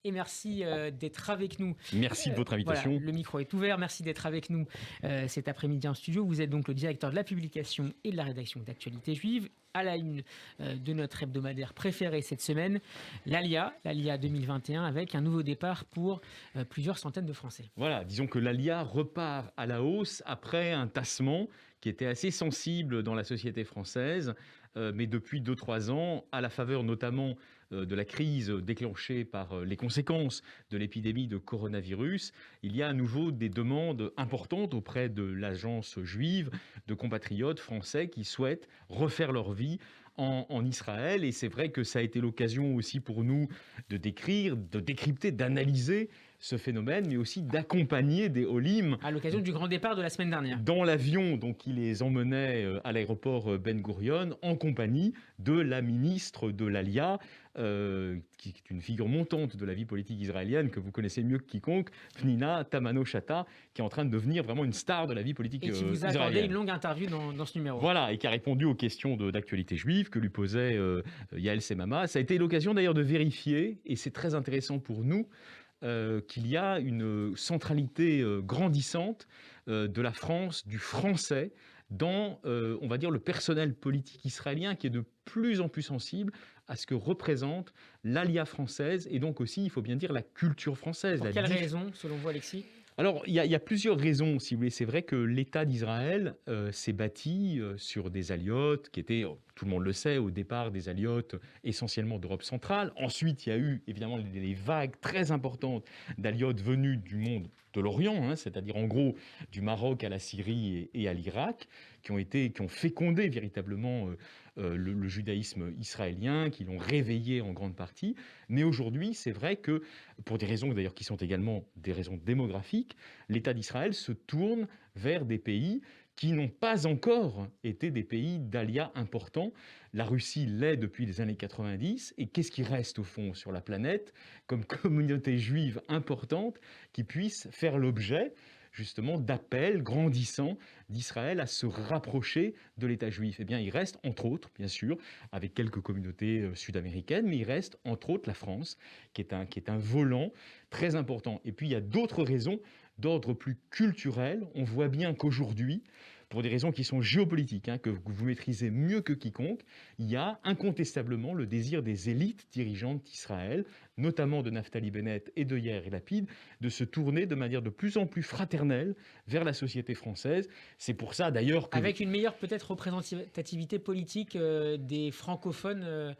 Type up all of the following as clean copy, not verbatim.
Et merci d'être avec nous. Merci de votre invitation. Voilà, le micro est ouvert. Merci d'être avec nous cet après-midi en studio. Vous êtes donc le directeur de la publication et de la rédaction d'Actualité Juive, à la une de notre hebdomadaire préféré cette semaine, l'Alia 2021, avec un nouveau départ pour plusieurs centaines de Français. Voilà, disons que l'Alia repart à la hausse après un tassement qui était assez sensible dans la société française, mais depuis 2-3 ans, à la faveur notamment de la crise déclenchée par les conséquences de l'épidémie de coronavirus, il y a à nouveau des demandes importantes auprès de l'agence juive, de compatriotes français qui souhaitent refaire leur vie en Israël. Et c'est vrai que ça a été l'occasion aussi pour nous de décrire, de décrypter, d'analyser ce phénomène, mais aussi d'accompagner des Olim à l'occasion du grand départ de la semaine dernière. Dans l'avion qui les emmenait à l'aéroport Ben Gurion, en compagnie de la ministre de l'Alia, qui est une figure montante de la vie politique israélienne, que vous connaissez mieux que quiconque, Pnina Tamano-Shata, qui est en train de devenir vraiment une star de la vie politique israélienne. Et qui vous a accordé une longue interview dans ce numéro. Voilà, et qui a répondu aux questions d'actualité juive que lui posait Yael Semama. Ça a été l'occasion d'ailleurs de vérifier, et c'est très intéressant pour nous, qu'il y a une centralité grandissante de la France, du français, dans, on va dire, le personnel politique israélien qui est de plus en plus sensible à ce que représente l'Alia française et donc aussi, il faut bien dire, la culture française. Pour quelle raison, selon vous, Alexis ? Alors, il y a plusieurs raisons, si vous voulez. C'est vrai que l'État d'Israël s'est bâti sur des aliotes qui étaient, tout le monde le sait, au départ des aliotes essentiellement d'Europe centrale. Ensuite, il y a eu évidemment les vagues très importantes d'aliotes venues du monde de l'Orient, c'est-à-dire en gros du Maroc à la Syrie et à l'Irak, qui ont fécondé véritablement le judaïsme israélien, qui l'ont réveillé en grande partie. Mais aujourd'hui, c'est vrai que, pour des raisons d'ailleurs qui sont également des raisons démographiques, l'État d'Israël se tourne vers des pays qui n'ont pas encore été des pays d'alia importants. La Russie l'est depuis les années 90. Et qu'est-ce qui reste au fond sur la planète comme communauté juive importante qui puisse faire l'objet justement d'appels grandissants d'Israël à se rapprocher de l'État juif? Eh bien, il reste, entre autres, bien sûr, avec quelques communautés sud-américaines, mais il reste, entre autres, la France, qui est un volant très important. Et puis, il y a d'autres raisons d'ordre plus culturel. On voit bien qu'aujourd'hui, pour des raisons qui sont géopolitiques, que vous maîtrisez mieux que quiconque, il y a incontestablement le désir des élites dirigeantes d'Israël, notamment de Naftali Bennett et de Yair Lapid, de se tourner de manière de plus en plus fraternelle vers la société française. C'est pour ça d'ailleurs que... Avec une meilleure peut-être représentativité politique des francophones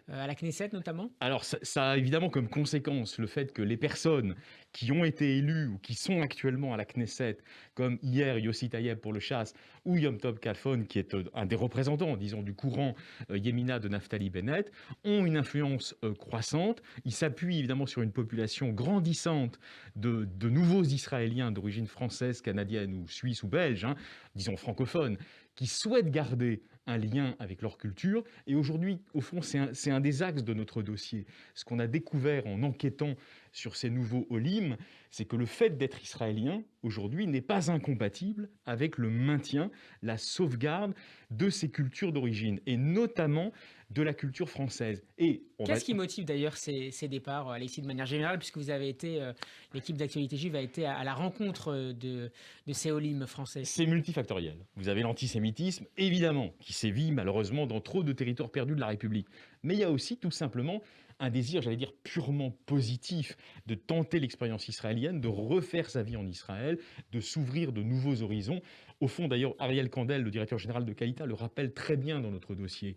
à la Knesset notamment ? Alors ça a évidemment comme conséquence le fait que les personnes qui ont été élues ou qui sont actuellement à la Knesset, comme hier Yossi Tayeb pour le Chasse ou Yom Tov Kalfon, qui est un des représentants, disons, du courant Yemina de Naftali Bennett, ont une influence croissante. Ils s'appuient évidemment sur une population grandissante de nouveaux Israéliens d'origine française, canadienne ou suisse ou belge, disons francophones, qui souhaitent garder un lien avec leur culture. Et aujourd'hui, au fond, c'est un des axes de notre dossier. Ce qu'on a découvert en enquêtant sur ces nouveaux Olim, c'est que le fait d'être israélien, aujourd'hui, n'est pas incompatible avec le maintien, la sauvegarde de ces cultures d'origine, et notamment de la culture française. Qu'est-ce qui motive d'ailleurs ces départs, Alexis, de manière générale, puisque vous avez été, l'équipe d'Actualité Juive a été à la rencontre de ces Olim français ? C'est multifactoriel. Vous avez l'antisémitisme, évidemment, qui sévit malheureusement dans trop de territoires perdus de la République. Mais il y a aussi tout simplement un désir, j'allais dire, purement positif de tenter l'expérience israélienne, de refaire sa vie en Israël, de s'ouvrir de nouveaux horizons. Au fond, d'ailleurs, Ariel Kandel, le directeur général de Kalita, le rappelle très bien dans notre dossier.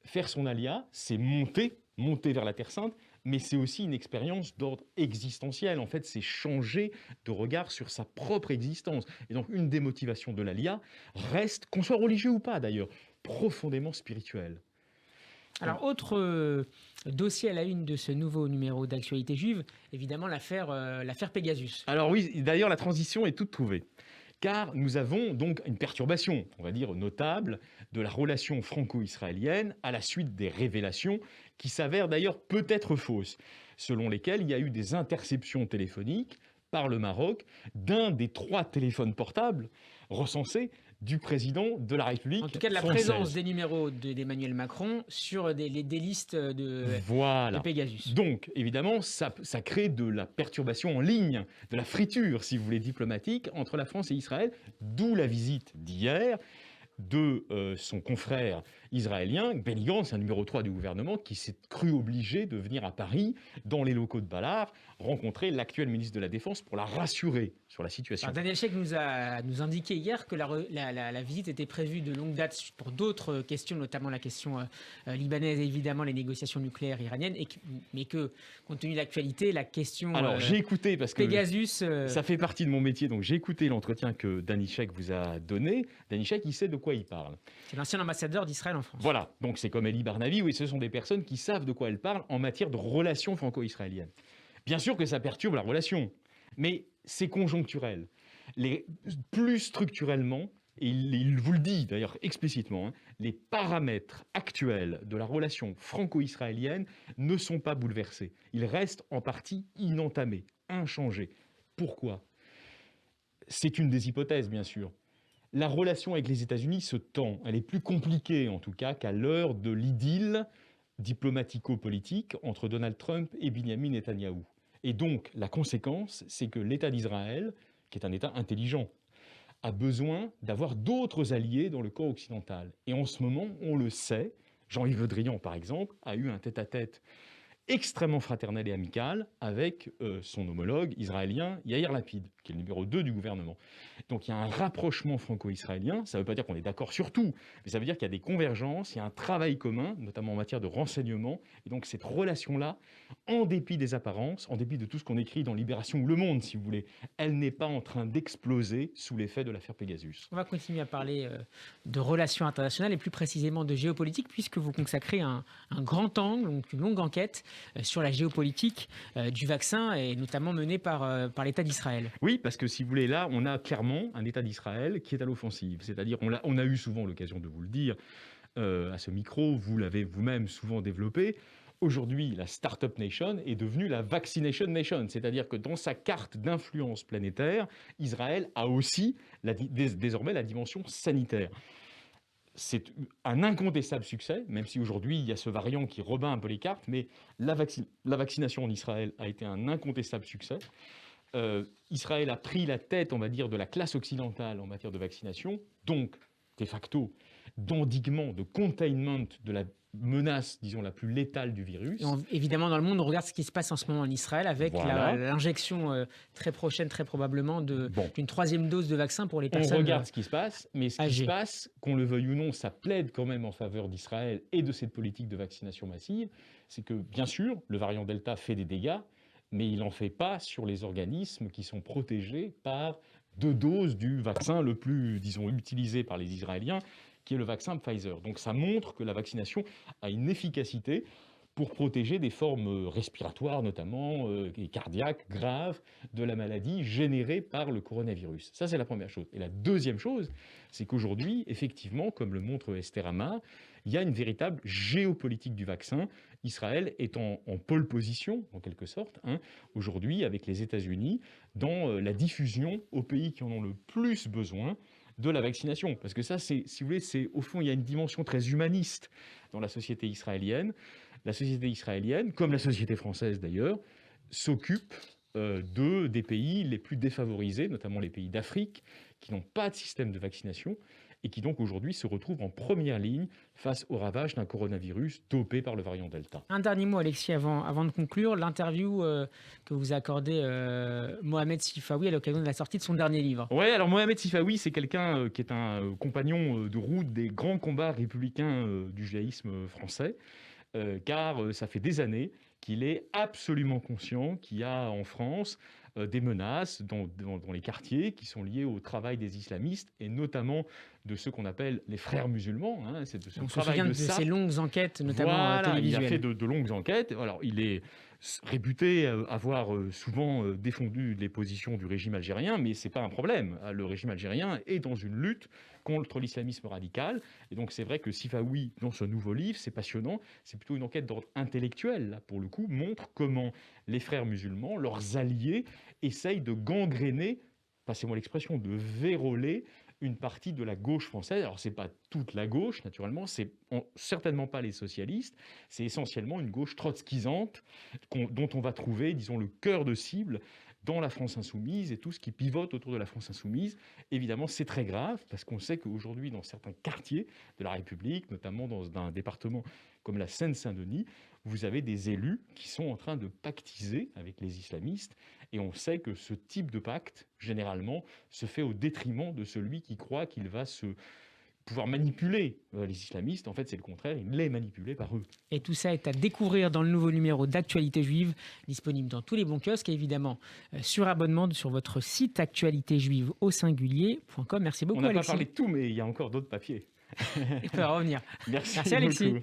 Faire son alia, c'est monter vers la Terre Sainte, mais c'est aussi une expérience d'ordre existentiel. En fait, c'est changer de regard sur sa propre existence. Et donc, une des motivations de l'alia reste, qu'on soit religieux ou pas d'ailleurs, profondément spirituelle. Alors, autre dossier à la une de ce nouveau numéro d'Actualité Juive, évidemment l'affaire Pegasus. Alors oui, d'ailleurs, la transition est toute trouvée. Car nous avons donc une perturbation, on va dire, notable de la relation franco-israélienne à la suite des révélations qui s'avèrent d'ailleurs peut-être fausses, selon lesquelles il y a eu des interceptions téléphoniques par le Maroc d'un des 3 téléphones portables recensés du président de la République En tout cas, de la française. présence des numéros d'Emmanuel Macron sur des listes de Voilà. Pegasus. Donc, évidemment, ça crée de la perturbation en ligne, de la friture, si vous voulez, diplomatique entre la France et Israël, d'où la visite d'hier de son confrère israélien, Benny Gantz, un numéro 3 du gouvernement, qui s'est cru obligé de venir à Paris, dans les locaux de Ballard, rencontrer l'actuel ministre de la Défense pour la rassurer sur la situation. Alors, Daniel Sheikh nous indiquait hier que la visite était prévue de longue date pour d'autres questions, notamment la question libanaise et évidemment les négociations nucléaires iraniennes, mais que, compte tenu de l'actualité, la question Alors, j'ai écouté, parce que Pegasus... ça fait partie de mon métier, donc j'ai écouté l'entretien que Danny Sheikh vous a donné. Danny Sheikh, il sait de quoi il parle. C'est l'ancien ambassadeur d'Israël en France. Voilà, donc c'est comme Elie Barnavi, oui, ce sont des personnes qui savent de quoi elles parlent en matière de relations franco-israéliennes. Bien sûr que ça perturbe la relation, mais c'est conjoncturel. Plus structurellement, et il vous le dit d'ailleurs explicitement, hein, les paramètres actuels de la relation franco-israélienne ne sont pas bouleversés. Ils restent en partie inentamés, inchangés. Pourquoi ? C'est une des hypothèses, bien sûr. La relation avec les États-Unis se tend. Elle est plus compliquée, en tout cas, qu'à l'heure de l'idylle diplomatico-politique entre Donald Trump et Benjamin Netanyahou. Et donc, la conséquence, c'est que l'État d'Israël, qui est un État intelligent, a besoin d'avoir d'autres alliés dans le camp occidental. Et en ce moment, on le sait, Jean-Yves Le Drian, par exemple, a eu un tête-à-tête extrêmement fraternel et amical avec son homologue israélien Yair Lapid, qui est le numéro 2 du gouvernement. Donc il y a un rapprochement franco-israélien, ça ne veut pas dire qu'on est d'accord sur tout, mais ça veut dire qu'il y a des convergences, il y a un travail commun, notamment en matière de renseignement, et donc cette relation-là, en dépit des apparences, en dépit de tout ce qu'on écrit dans Libération ou Le Monde, si vous voulez, elle n'est pas en train d'exploser sous l'effet de l'affaire Pegasus. On va continuer à parler de relations internationales et plus précisément de géopolitique, puisque vous consacrez un grand angle, donc une longue enquête sur la géopolitique du vaccin, et notamment menée par l'État d'Israël. Oui, parce que si vous voulez, là, on a clairement un État d'Israël qui est à l'offensive. C'est-à-dire, on a eu souvent l'occasion de vous le dire à ce micro, vous l'avez vous-même souvent développé. Aujourd'hui, la Startup Nation est devenue la Vaccination Nation, c'est-à-dire que dans sa carte d'influence planétaire, Israël a aussi désormais la dimension sanitaire. C'est un incontestable succès, même si aujourd'hui il y a ce variant qui rebat un peu les cartes, mais la vaccination en Israël a été un incontestable succès. Israël a pris la tête, on va dire, de la classe occidentale en matière de vaccination, donc, de facto, d'endiguement, de containment de la menace, disons, la plus létale du virus. Évidemment, dans le monde, on regarde ce qui se passe en ce moment en Israël avec voilà. l'injection très prochaine, très probablement, d'une troisième dose de vaccin pour les personnes âgées. On regarde ce qui se passe, mais ce âgées. Qui se passe, qu'on le veuille ou non, ça plaide quand même en faveur d'Israël et de cette politique de vaccination massive. C'est que, bien sûr, le variant Delta fait des dégâts, mais il n'en fait pas sur les organismes qui sont protégés par 2 doses du vaccin le plus, disons, utilisé par les Israéliens, qui est le vaccin Pfizer. Donc ça montre que la vaccination a une efficacité pour protéger des formes respiratoires, notamment et cardiaques graves de la maladie générée par le coronavirus. Ça, c'est la première chose. Et la deuxième chose, c'est qu'aujourd'hui, effectivement, comme le montre Esther Hamar, il y a une véritable géopolitique du vaccin. Israël est en pole position, en quelque sorte, aujourd'hui, avec les États-Unis, dans la diffusion aux pays qui en ont le plus besoin de la vaccination. Parce que ça, si vous voulez, au fond, il y a une dimension très humaniste dans la société israélienne. La société israélienne, comme la société française d'ailleurs, s'occupe des pays les plus défavorisés, notamment les pays d'Afrique, qui n'ont pas de système de vaccination et qui donc aujourd'hui se retrouvent en première ligne face aux ravages d'un coronavirus dopé par le variant Delta. Un dernier mot, Alexis, avant de conclure, l'interview que vous a accordée Mohamed Sifawi à l'occasion de la sortie de son dernier livre. Oui, alors Mohamed Sifawi, c'est quelqu'un qui est un compagnon de route des grands combats républicains du judaïsme français, car ça fait des années qu'il est absolument conscient qu'il y a en France des menaces dans les quartiers qui sont liées au travail des islamistes et notamment de ceux qu'on appelle les frères musulmans. C'est de ce on travail se souvient de ces longues enquêtes, notamment télévisuelles. Il a fait de longues enquêtes. Alors, il est réputé avoir souvent défendu les positions du régime algérien, mais ce n'est pas un problème. Le régime algérien est dans une lutte contre l'islamisme radical. Et donc, c'est vrai que Sifawi, dans ce nouveau livre, c'est passionnant. C'est plutôt une enquête d'ordre intellectuel, là, pour le coup, montre comment les frères musulmans, leurs alliés, essayent de gangréner, passez-moi l'expression, de verrouiller une partie de la gauche française. Alors, ce n'est pas toute la gauche, naturellement, certainement pas les socialistes, c'est essentiellement une gauche trotskisante dont on va trouver, disons, le cœur de cible dans la France insoumise et tout ce qui pivote autour de la France insoumise. Évidemment, c'est très grave parce qu'on sait qu'aujourd'hui, dans certains quartiers de la République, notamment dans un département comme la Seine-Saint-Denis, vous avez des élus qui sont en train de pactiser avec les islamistes. Et on sait que ce type de pacte, généralement, se fait au détriment de celui qui croit qu'il va pouvoir manipuler les islamistes. En fait, c'est le contraire, il les manipulé par eux. Et tout ça est à découvrir dans le nouveau numéro d'Actualité Juive, disponible dans tous les bons kiosques et évidemment sur abonnement sur votre site actualitéjuive au singulier.com. Merci beaucoup, On n'a pas Alexis. parlé de tout, mais il y a encore d'autres papiers. Il peut revenir. Merci Alexis. beaucoup.